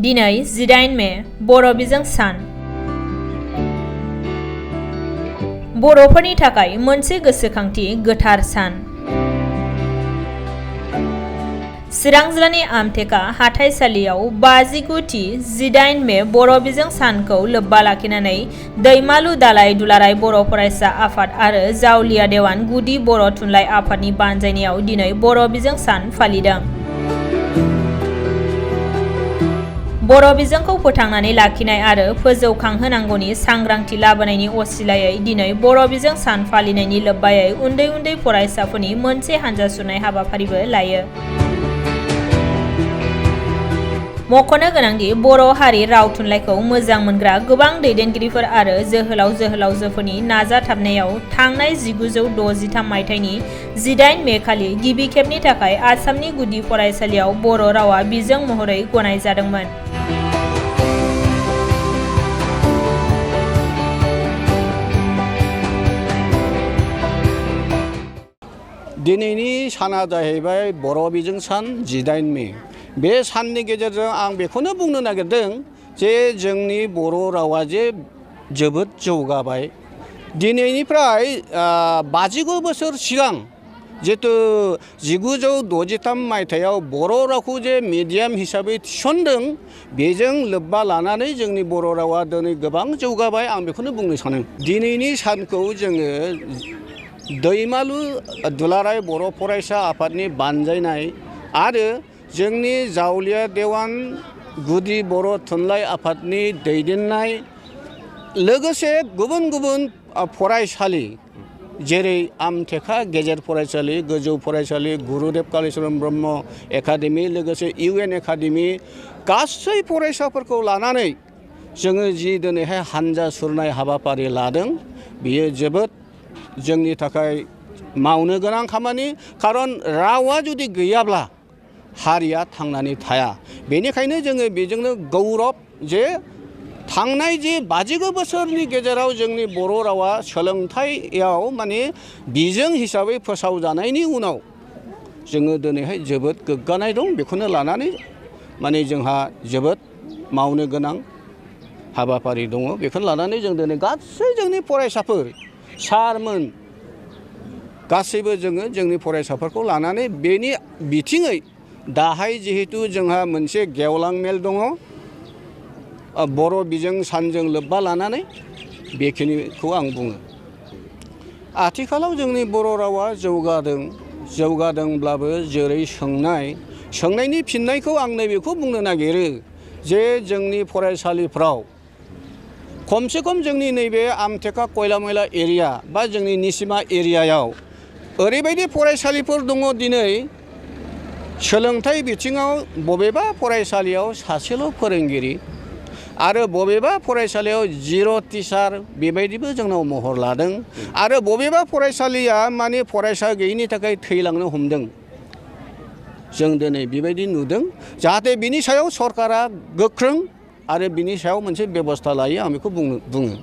दिनै 18 मे बर' बिजों सान। बर'फोरनि थाखाय मोनसे गोसोखांथि गोथार सान। चिरां जिल्लानि आमथेखा हाथाइसालियाव 59थि 18 मे बर' बिजों सानखौ लोब्बा लाखिनानै दैमालु दालाइ दुलाराय बर' फरायसा आफाद आरो जावलिया देवान गुदि बर' थुनलाइ आफादनि बानजायनायाव दिनै बर' बिजों सान फालिदों। बर' बिजोंखौ फोथांनानै लाखिनाय आरो फोजौखांहोनांगौनि सांग्रांथि लाबोनायनि असिलायै दिनै बर' बिजों सान फालिनायनि लोब्बायै उन्दै उन्दै फरायसाफोरनि मोनसे हानजा सुरनाय हाबाफारिबो लायो। मख'नो गोनांदि बर' हारि राव थुनलाइखौ मोजां मोनग्रा गोबां दैदेनगिरिफोर आरो जोहोलाव जोहोलावजोफोरनि नाजाथाबनायाव थांनाय 1963 मायथाइनि 18 मे खालि गिबि खेबनि थाखाय आसामनि गुदि फरायसालियाव बर' रावा बिजों महरै गनाय जादोंमोन। दिनैनि साना जाहैबाय बर' बिजों सान 18 मे। बे साननि गेजेरजों आं बेखौनो बुंनो नागिरदों जे जोंनि बर' रावा जे जोबोद जौगाबाय। दिनैनिफ्राय 59 बोसोर सिगां जितु 1963 मायथाइयाव बर' रावखौ जे मिडियाम हिसाबै थिसनदों, बेजों लोब्बा लानानै जोंनि बर' रावा दिनै गोबां जौगाबाय। आं बेखौनो बुंनो सानो दिनैनि सानखौ जोङो दैमालु दुलाराय बर' फरायसा आफादनि बानजायनाय आरो जोंनि जावलिया देवान गुदि बर' थुनलाइ आफादनि दैदेननाय लोगोसे गुबुन गुबुन फरायसालि जेरै आमथेखा गेजेर फरायसालि, गोजौ फरायसालि, गुरुदेब कालिचरन ब्रह्म एकाडेमि, लोगोसे UN एकाडेमि, गासै फरायसाफोरखौ लानानै जोङो जि दिनैहाय हानजा सुरनाय हाबाफारि लादों, बियो जोबोद जोंनि थाखाय मावनो गोनां खामानि। खारन रावा जुदि गैयाब्ला हारिया थांनानै थाया। बेनिखायनो जोङो बेजोंनो गौरब जे थांनाय जे 59 बोसोरनि गेजेराव जोंनि बर' रावा सोलोंथाइयाव माने बिजों हिसाबै फोसावजानायनि उनाव जोङो दिनैहाय जोबोद गोग्गानाय दं। बेखौनो लानानै माने जोंहा जोबोद मावनो गोनां हाबाफारि दङ। बेखौनो लानानै जों दिनै गासै जोंनि फरायसाफोर सारमोन गासैबो जोङो जोंनि फरायसाफोरखौ लानानै बेनि बिथिङै दाहाय जिहेतु जोंहा मोनसे गेवलां मेल दङ बर' बिजों सानजों लोब्बा लानानै, बेखिनिखौ आं बुङो। आथिखालाव जोंनि बर' रावा जौगादोंब्लाबो जेरै सोंनायनि फिननायखौ आं नैबेखौ बुंनो नागिरो जे जोंनि फरायसालिफ्राव खमसे खम जोंनि नैबे आमथेखा खयला मयला एरिया बा जोंनि निसिमा एरियायाव ओरैबायदि फरायसालिफोर दङ दिनै सोलोंथाइ बिथिङाव बबेबा फरायसालियाव सासेल' फोरोंगिरि आरो बबेबा फरायसालियाव 0 टिचार बेबायदिबो जोंनाव महर लादों आरो बबेबा फरायसालिया माने फरायसा गैयिनि थाखाय थैलांनो हमदों। जों दिनै बेबायदि नुदों। जाहाथे बिनि सायाव सरकारा गोख्रों आरो बिनि सायाव मोनसे बेबस्था लायो, आं बेखौ बुङो।